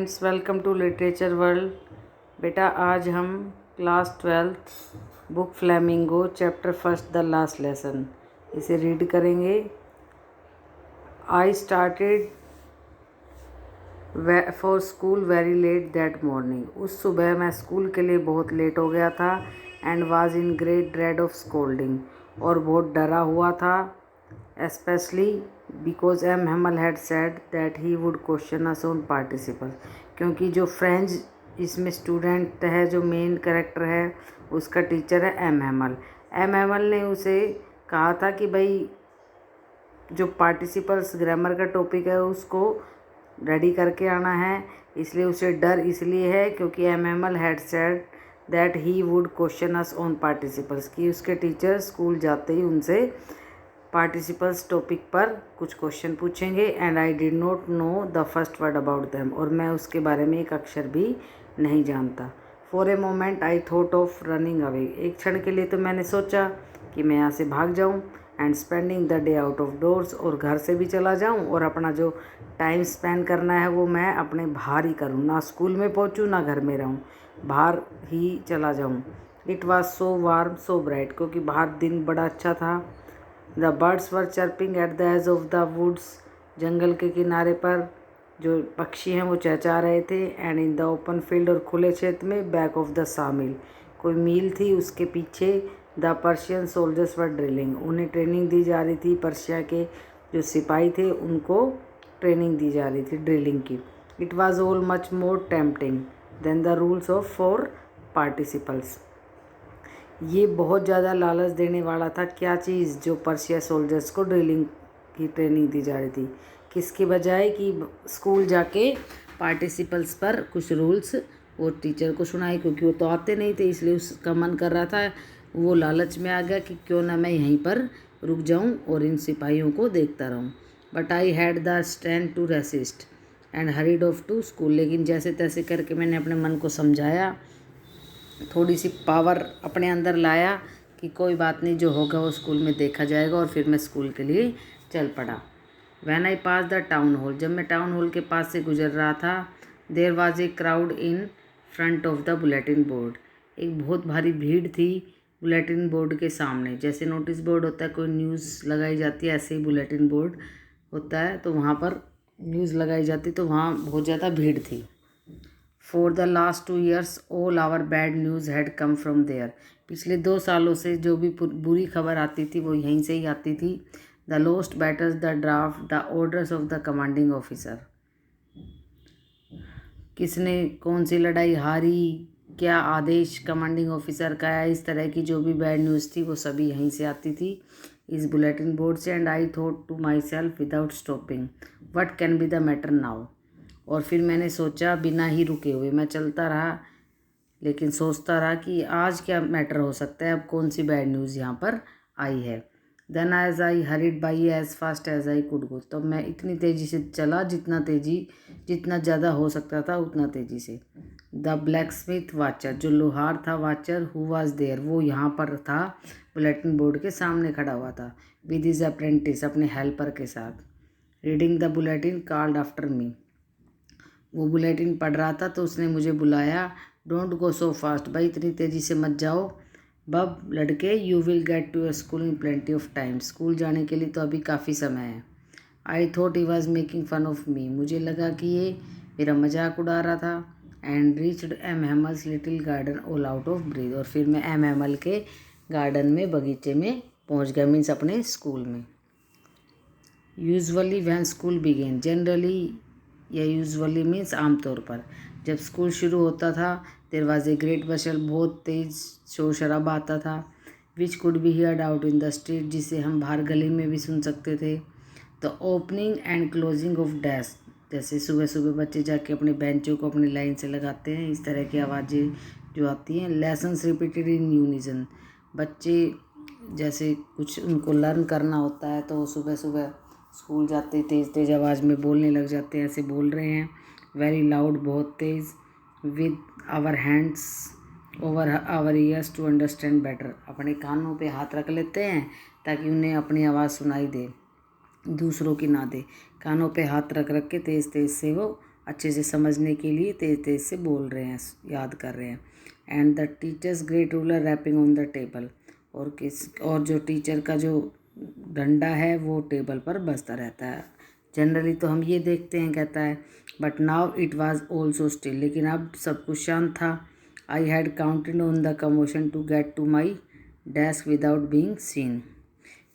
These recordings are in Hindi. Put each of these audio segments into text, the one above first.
Friends, welcome to literature world. बेटा आज हम class 12th book flamingo chapter first the last lesson इसे रीड करेंगे। I started for school very late that morning. उस सुबह मैं स्कूल के लिए बहुत लेट हो गया था। And was in great dread of scolding, और बहुत डरा हुआ था। Especially because M Hamel had said that he would question us on participle, क्योंकि जो फ्रेंच इसमें स्टूडेंट है, जो मेन कैरेक्टर है, उसका टीचर है एम हेमल। एम हेमल ने उसे कहा था कि भाई जो पार्टिसिपल्स ग्रामर का टॉपिक है उसको रेडी करके आना है। इसलिए उसे डर इसलिए है क्योंकि M Hamel had said that he would question us on participles, कि उसके टीचर स्कूल जाते ही उनसे पार्टिसिपल्स टॉपिक पर कुछ क्वेश्चन पूछेंगे। And I did not know the first word about them, और मैं उसके बारे में एक अक्षर भी नहीं जानता। For a moment I thought of running away. एक क्षण के लिए तो मैंने सोचा कि मैं यहाँ से भाग जाऊँ। And spending the day out of doors, और घर से भी चला जाऊँ और अपना जो टाइम स्पेंड करना है वो मैं अपने बाहर ही करूँ, ना स्कूल में पहुँचूँ ना घर में रहूँ, बाहर ही चला जाऊँ। It was so warm so bright, क्योंकि बाहर दिन बड़ा अच्छा था। The birds were chirping at the edge of the woods. जंगल के किनारे पर जो पक्षी हैं वो चहचहा रहे थे। And in the open field, और खुले क्षेत्र में, बैक ऑफ द सामिल, कोई मील थी उसके पीछे, the Persian soldiers were drilling. उन्हें ट्रेनिंग दी जा रही थी। पर्शिया के जो सिपाही थे उनको ट्रेनिंग दी जा रही थी, ड्रिलिंग की। It was all much more tempting than the rules of for participles. ये बहुत ज़्यादा लालच देने वाला था। क्या चीज़? जो पर्शिया सोल्जर्स को ड्रिलिंग की ट्रेनिंग दी जा रही थी, किसके बजाय कि स्कूल जाके पार्टिसिपल्स पर कुछ रूल्स वो टीचर को सुनाए, क्योंकि वो तो आते नहीं थे। इसलिए उसका मन कर रहा था, वो लालच में आ गया कि क्यों ना मैं यहीं पर रुक जाऊं और इन सिपाहियों को देखता रहूं। But I had the strength to resist and hurried off to school. लेकिन जैसे तैसे करके मैंने अपने मन को समझाया, थोड़ी सी पावर अपने अंदर लाया कि कोई बात नहीं, जो होगा वो स्कूल में देखा जाएगा। और फिर मैं स्कूल के लिए चल पड़ा। When I pass the town hall, जब मैं टाउन हॉल के पास से गुजर रहा था, there was a crowd in front of the bulletin board. एक बहुत भारी भीड़ थी बुलेटिन बोर्ड के सामने। जैसे नोटिस बोर्ड होता है, कोई न्यूज़ लगाई जाती है, ऐसे ही बुलेटिन बोर्ड होता है, तो वहाँ पर न्यूज़ लगाई जाती, तो वहाँ बहुत ज़्यादा भीड़ थी। For the last 2 years all our bad news had come from there. पिछले 2 सालों से जो भी बुरी खबर आती थी वो यहीं से ही आती थी। The lost batters, the draft, the orders of the commanding officer. किसने कौन सी लड़ाई हारी, क्या आदेश कमांडिंग ऑफिसर का है, इस तरह की जो भी बैड न्यूज़ थी वो सभी यहीं से आती थी, इस बुलेटिन बोर्ड से। And I thought to myself without stopping, what can be the matter now. और फिर मैंने सोचा, बिना ही रुके हुए मैं चलता रहा, लेकिन सोचता रहा कि आज क्या मैटर हो सकता है, अब कौन सी बैड न्यूज़ यहाँ पर आई है। Then as I hurried by as fast as I could go, तो मैं इतनी तेज़ी से चला, जितना ज़्यादा हो सकता था उतना तेज़ी से। द ब्लैक स्मिथ वाचर, जो लोहार था वाचर, हु वाज देयर, वो यहाँ पर था, बुलेटिन बोर्ड के सामने खड़ा हुआ था, विद हिज अप्रेंटिस, अपने हेल्पर के साथ। Reading the bulletin called after me, वो बुलेटिन पढ़ रहा था तो उसने मुझे बुलाया। डोंट गो सो फास्ट, भाई इतनी तेज़ी से मत जाओ बब लड़के, you will get to your school in plenty of time, school जाने के लिए तो अभी काफ़ी समय है। I thought he was making fun of me, मुझे लगा कि ये मेरा मजाक उड़ा रहा था। And reached M Hamel's little garden all out of breath, और फिर मैं एम हेमल के गार्डन में, बगीचे में पहुंच गया, मीन्स अपने स्कूल में। Usually when school began, generally या यूजुअली मीन्स आमतौर पर, जब स्कूल शुरू होता था, there was a great bustle, बहुत तेज़ शोर शराबा आता था, which could be heard out in the street, जिसे हम बाहर गली में भी सुन सकते थे। The opening and closing of desk, जैसे सुबह सुबह बच्चे जाके अपने बेंचों को अपनी लाइन से लगाते हैं, इस तरह की आवाज़ें जो आती हैं। लेसन्स रिपीटेड इन यूनिजन, बच्चे जैसे कुछ उनको लर्न करना होता है तो वो सुबह सुबह स्कूल जाते तेज़ तेज़ आवाज़ में बोलने लग जाते हैं, ऐसे बोल रहे हैं। वेरी लाउड, बहुत तेज़। With our hands over our ears to understand better, अपने कानों पे हाथ रख लेते हैं ताकि उन्हें अपनी आवाज़ सुनाई दे, दूसरों की ना दे। कानों पे हाथ रख रख के तेज़ तेज़ से वो अच्छे से समझने के लिए तेज तेज से बोल रहे हैं, याद कर रहे हैं। And the teachers great ruler rapping on the table, और जो टीचर का जो डंडा है वो टेबल पर बजता रहता है। जनरली तो हम ये देखते हैं, कहता है, but now it was also still, लेकिन अब सब कुछ शांत था। I had counted on the commotion to get to my desk without being seen.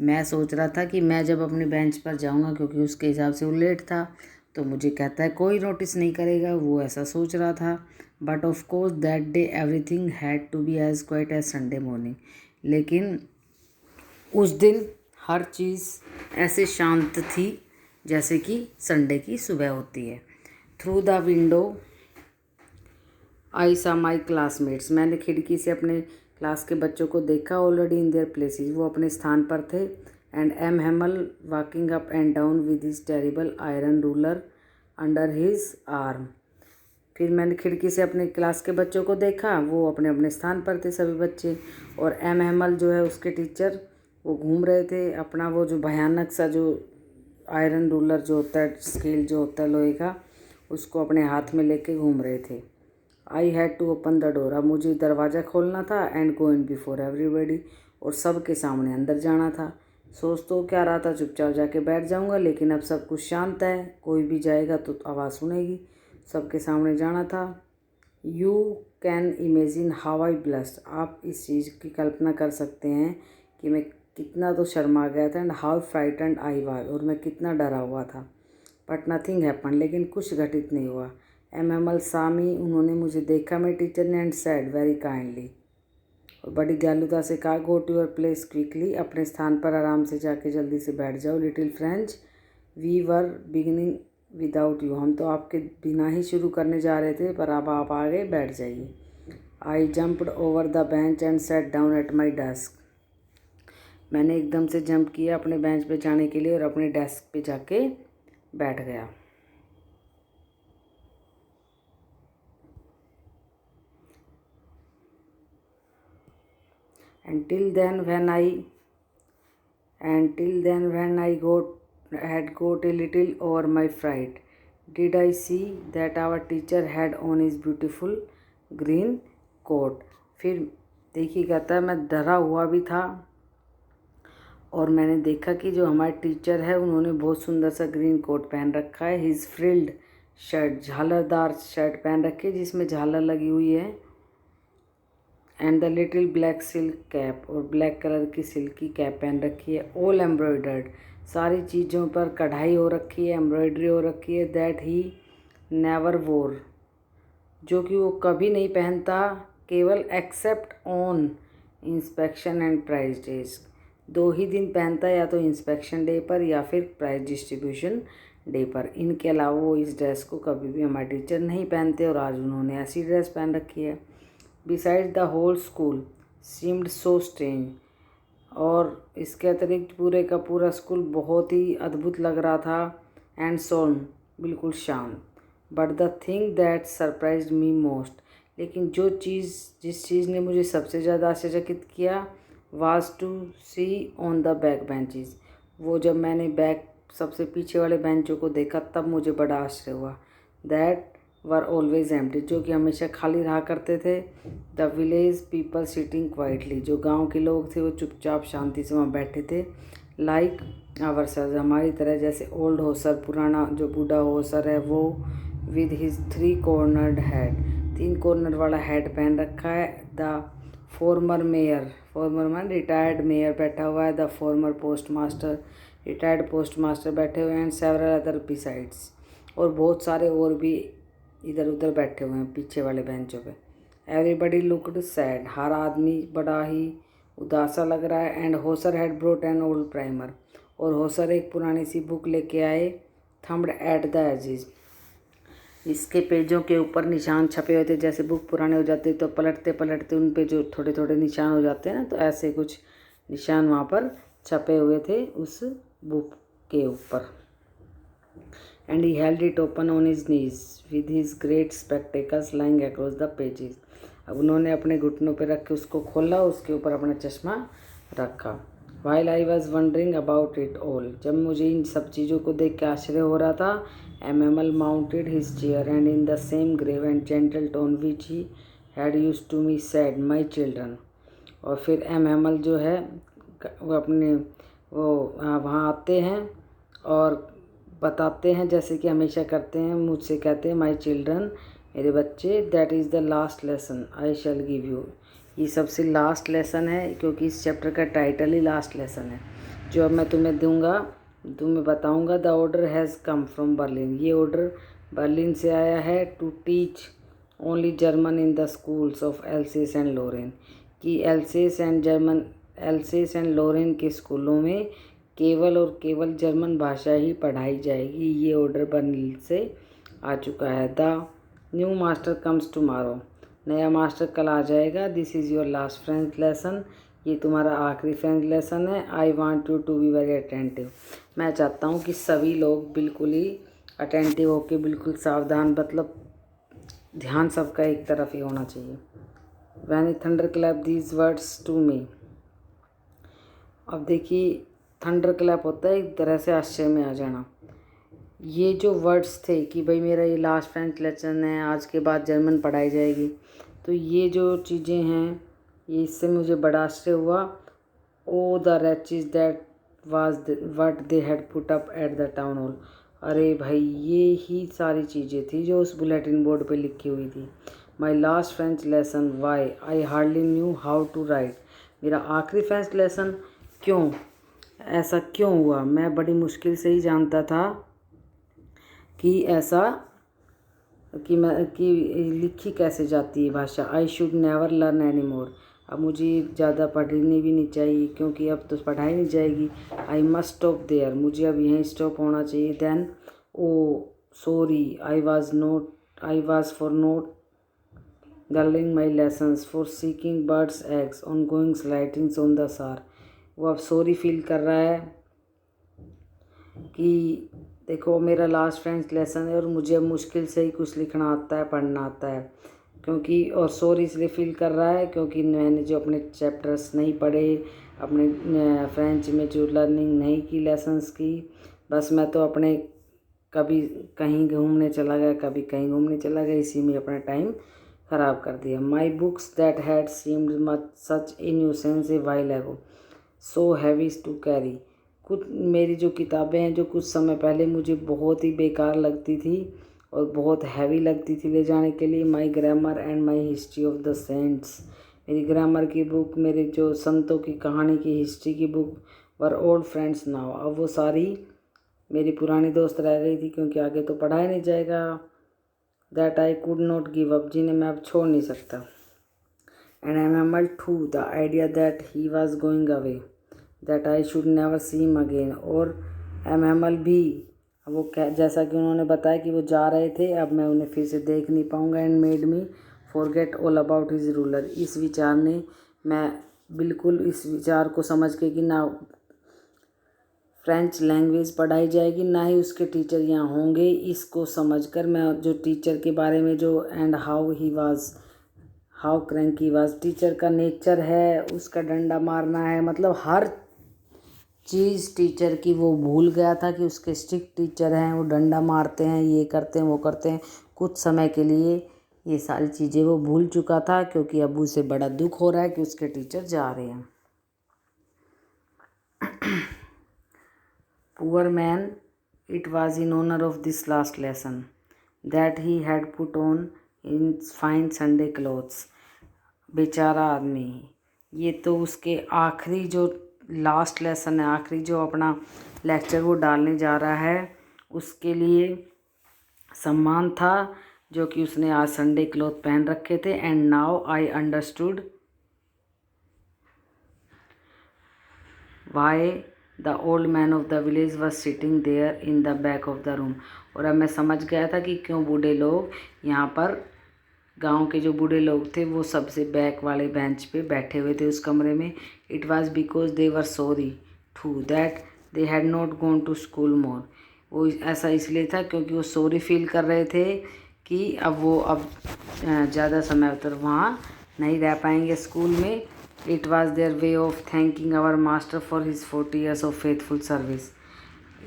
मैं सोच रहा था कि मैं जब अपने बेंच पर जाऊंगा, क्योंकि उसके हिसाब से वो लेट था, तो मुझे कहता है कोई नोटिस नहीं करेगा, वो ऐसा सोच रहा था। But of course that day everything had to be as quiet as Sunday morning, लेकिन उस दिन हर चीज़ ऐसे शांत थी जैसे कि संडे की सुबह होती है। थ्रू द विंडो आई सा माई क्लासमेट्स, मैंने खिड़की से अपने क्लास के बच्चों को देखा। ऑलरेडी इन देयर प्लेसेस, वो अपने स्थान पर थे। And M Hamel walking up and down with his terrible iron ruler under his arm. फिर मैंने खिड़की से अपने क्लास के बच्चों को देखा, वो अपने अपने स्थान पर थे सभी बच्चे। और एम हेमल जो है उसके टीचर, वो घूम रहे थे अपना वो जो भयानक सा जो आयरन रूलर जो होता है, स्केल जो होता है लोहे का, उसको अपने हाथ में लेके घूम रहे थे। I had to open the door, अब मुझे दरवाज़ा खोलना था। And go in before everybody, और सब के सामने अंदर जाना था। सोच तो क्या रहा था, चुपचाप जाके बैठ जाऊंगा, लेकिन अब सब कुछ शांत है, कोई भी जाएगा तो आवाज़ सुनेगी। सबके सामने जाना था। You can imagine how I blessed, आप इस चीज़ की कल्पना कर सकते हैं कि मैं कितना तो शर्मा गया था। And how frightened I was, और मैं कितना डरा हुआ था। बट नथिंग हैपन, लेकिन कुछ घटित नहीं हुआ। एम एमल सामी, उन्होंने मुझे देखा, मेरे टीचर ने, एंड सैड वेरी काइंडली, और बड़ी दयालुता से कहा, go to your place quickly, अपने स्थान पर आराम से जाके जल्दी से बैठ जाओ। Little French, we were beginning without you, हम तो आपके बिना ही शुरू करने जा रहे थे, पर अब आप आ गए, बैठ जाइए। I jumped over the bench and sat down at my desk, मैंने एकदम से जंप किया अपने बेंच पे जाने के लिए और अपने डेस्क पे जाके बैठ गया। Until then when I had got a little over my fright, did I see that our teacher had on his beautiful green coat। फिर देखिए, कहता है, मैं डरा हुआ भी था और मैंने देखा कि जो हमारे टीचर है उन्होंने बहुत सुंदर सा ग्रीन कोट पहन रखा है। हिज फ्रिल्ड शर्ट, झालरदार शर्ट पहन रखी है जिसमें झालर लगी हुई है। And the little black silk cap, और ब्लैक कलर की सिल्की कैप पहन रखी है। ऑल एम्ब्रॉयडर्ड, सारी चीज़ों पर कढ़ाई हो रखी है, एम्ब्रॉयडरी हो रखी है। दैट ही नेवर वोर, जो कि वो कभी नहीं पहनता, केवल except on inspection and prize days, 2 ही दिन पहनता है, या तो इंस्पेक्शन डे पर या फिर प्राइज डिस्ट्रीब्यूशन डे पर। इनके अलावा वो इस ड्रेस को कभी भी हमारे टीचर नहीं पहनते, और आज उन्होंने ऐसी ड्रेस पहन रखी है। Beside the whole school seemed so strange, और इसके अतिरिक्त पूरे का पूरा स्कूल बहुत ही अद्भुत लग रहा था। एंड सोन, बिल्कुल शांत। But the thing that surprised me most, लेकिन जिस चीज़ ने मुझे सबसे ज़्यादा आश्चर्यचकित किया, was to see on the back benches, वो जब मैंने बैक सबसे पीछे वाले बेंचों को देखा तब मुझे बड़ा आश्चर्य हुआ। दैट वर ऑलवेज एम्प्टी, जो कि हमेशा खाली रहा करते थे। The village people sitting quietly, जो गांव के लोग थे वो चुपचाप शांति से वहाँ बैठे थे। लाइक आवर सर, हमारी तरह, जैसे ओल्ड होसर, पुराना जो बूढ़ा होसर है वो, with his 3 cornered head, 3 corner वाला हेड पहन रखा है। The former mayor, farmer man retired mayor बैठा हुआ है। The former post master, retired post master बैठे हुए हैं। एंड सेवरल अदर बिसाइड्स, और बहुत सारे और भी इधर उधर बैठे हुए हैं पीछे वाले बेंचों पे। एवरीबडी लुक्ड सैड, हर आदमी बड़ा ही उदासा लग रहा है। And Hauser had brought an old primer, और होसर एक पुरानी सी बुक लेके आए। थम्ब्ड एट द एजेस, इसके पेजों के ऊपर निशान छपे हुए थे। जैसे बुक पुराने हो जाते तो पलटते पलटते उन पे जो थोड़े थोड़े निशान हो जाते हैं ना, तो ऐसे कुछ निशान वहाँ पर छपे हुए थे उस बुक के ऊपर। And he held it open on his knees with his great spectacles lying across the pages, अब उन्होंने अपने घुटनों पे रख के उसको खोला, उसके ऊपर अपना चश्मा रखा। While I was wondering about it all, जब मुझे इन सब चीज़ों को देख के आश्चर्य हो रहा था, M Hamel mounted his chair and in the same grave and gentle tone which he had use to me said my children. और फिर एमएमएल जो है वो अपने वहाँ आते हैं और बताते हैं, जैसे कि हमेशा करते हैं, मुझसे कहते हैं माई चिल्ड्रन, मेरे बच्चे, that is the last lesson I shell give you. ये सबसे लास्ट लेसन है, क्योंकि इस चैप्टर का टाइटल ही लास्ट लेसन है, जो अब मैं तुम्हें दूंगा, तुम्हें बताऊंगा। The order has come from Berlin, ये ऑर्डर बर्लिन से आया है। To teach only German in the schools of Alsace and Lorraine, कि एल्सेस एंड लोरेन के स्कूलों में केवल और केवल जर्मन भाषा ही पढ़ाई जाएगी। ये ऑर्डर बर्लिन से आ चुका है। The new master comes tomorrow, नया मास्टर कल आ जाएगा। This is your last French lesson, ये तुम्हारा आखिरी फ्रेंच लेसन है। I want you to be very attentive, मैं चाहता हूँ कि सभी लोग बिल्कुल ही अटेंटिव होकर, बिल्कुल सावधान, मतलब ध्यान सबका एक तरफ ही होना चाहिए। When a thunder clap these words to me, अब देखिए थंडर क्लैप होता है एक तरह से आश्चर्य में आ जाना। ये जो वर्ड्स थे कि भाई मेरा ये लास्ट फ्रेंच लेसन है, आज के बाद जर्मन पढ़ाई जाएगी, तो ये जो चीज़ें हैं ये इससे मुझे बड़ा आश्चर्य हुआ। Oh the wretches that was what they had put up at the town hall, अरे भाई ये ही सारी चीज़ें थी जो उस बुलेटिन बोर्ड पे लिखी हुई थी। My last French lesson, why I hardly knew how to write, मेरा आखिरी फ्रेंच लेसन, क्यों ऐसा क्यों हुआ, मैं बड़ी मुश्किल से ही जानता था कि ऐसा कि लिखी कैसे जाती है भाषा। आई should never learn any more, अब मुझे ज़्यादा पढ़नी भी नहीं चाहिए, क्योंकि अब तो पढ़ाई नहीं जाएगी। आई मस्ट स्टॉप देयर, मुझे अब यहीं स्टॉप होना चाहिए। Then oh sorry, I was for not learning my lessons, for seeking birds eggs on going sliding on the Saar, वो अब सॉरी फील कर रहा है कि देखो मेरा लास्ट फ्रेंच लेसन है और मुझे मुश्किल से ही कुछ लिखना आता है, पढ़ना आता है, क्योंकि और सॉरी इसलिए फील कर रहा है क्योंकि मैंने जो अपने चैप्टर्स नहीं पढ़े, अपने फ्रेंच में जो लर्निंग नहीं की लेसन्स की, बस मैं तो अपने कभी कहीं घूमने चला गया, कभी कहीं घूमने चला गया, इसी में अपना टाइम ख़राब कर दिया। My books that had seemed much such innocence a while एगो सो हैवी टू कैरी, कुछ मेरी जो किताबें हैं जो कुछ समय पहले मुझे बहुत ही बेकार लगती थी और बहुत हैवी लगती थी ले जाने के लिए। My grammar and my history of the saints, मेरी ग्रामर की बुक, मेरे जो संतों की कहानी की हिस्ट्री की book were old friends now, अब वो सारी मेरी पुरानी दोस्त रह गई थी, क्योंकि आगे तो पढ़ाया नहीं जाएगा। That I could not give up, जिन्हें मैं अब छोड़ नहीं सकता। And I remember to the idea that he was going away, that I should never see him again, और एमएमएल भी वो जैसा कि उन्होंने बताया कि वो जा रहे थे, अब मैं उन्हें फिर से देख नहीं पाऊँगा। And made me forget all about his ruler, इस विचार ने मैं बिल्कुल इस विचार को समझ के कि ना फ्रेंच लैंग्वेज पढ़ाई जाएगी ना ही उसके टीचर यहाँ होंगे, इसको समझकर मैं जो टीचर के बारे में जो and how cranky was, teacher का नेचर है उसका डंडा मारना है, मतलब हर चीज़ टीचर की वो भूल गया था कि उसके स्ट्रिक्ट टीचर हैं, वो डंडा मारते हैं, ये करते हैं, वो करते हैं। कुछ समय के लिए ये सारी चीज़ें वो भूल चुका था, क्योंकि अब उसे बड़ा दुख हो रहा है कि उसके टीचर जा रहे हैं। Poor man, it was in honor of this last lesson that he had put on in fine Sunday clothes, बेचारा आदमी, ये तो उसके आखिरी जो लास्ट लेसन है, आखिरी जो अपना लेक्चर वो डालने जा रहा है, उसके लिए सम्मान था, जो कि उसने आज संडे क्लॉथ पहन रखे थे। And now I understood why the old man of the village was sitting there in the back of the room, और अब मैं समझ गया था कि क्यों बूढ़े लोग यहाँ पर, गांव के जो बूढ़े लोग थे वो सबसे बैक वाले बेंच पे बैठे हुए थे उस कमरे में। It was because they were sorry to that they had not gone to school more, वो ऐसा इसलिए था क्योंकि वो सॉरी फील कर रहे थे कि अब ज़्यादा समय तक वहाँ नहीं रह पाएंगे स्कूल में, It was their way of thanking our master for his 40 years of faithful service.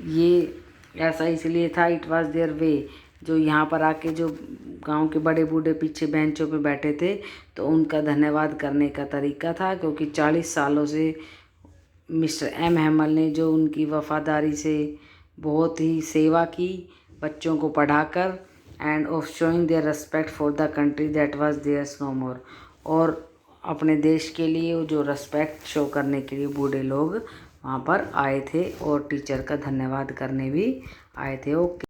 ये ऐसा इसलिए था, इट वाज देयर वे, जो यहाँ पर आके जो गांव के बड़े बूढ़े पीछे बेंचों पे बैठे थे तो उनका धन्यवाद करने का तरीका था, क्योंकि 40 सालों से मिस्टर एम हैमल ने जो उनकी वफादारी से बहुत ही सेवा की, बच्चों को पढ़ाकर, and of showing their respect for the country that was theirs no more, और अपने देश के लिए जो रिस्पेक्ट शो करने के लिए बूढ़े लोग वहाँ पर आए थे और टीचर का धन्यवाद करने भी आए थे। ओके।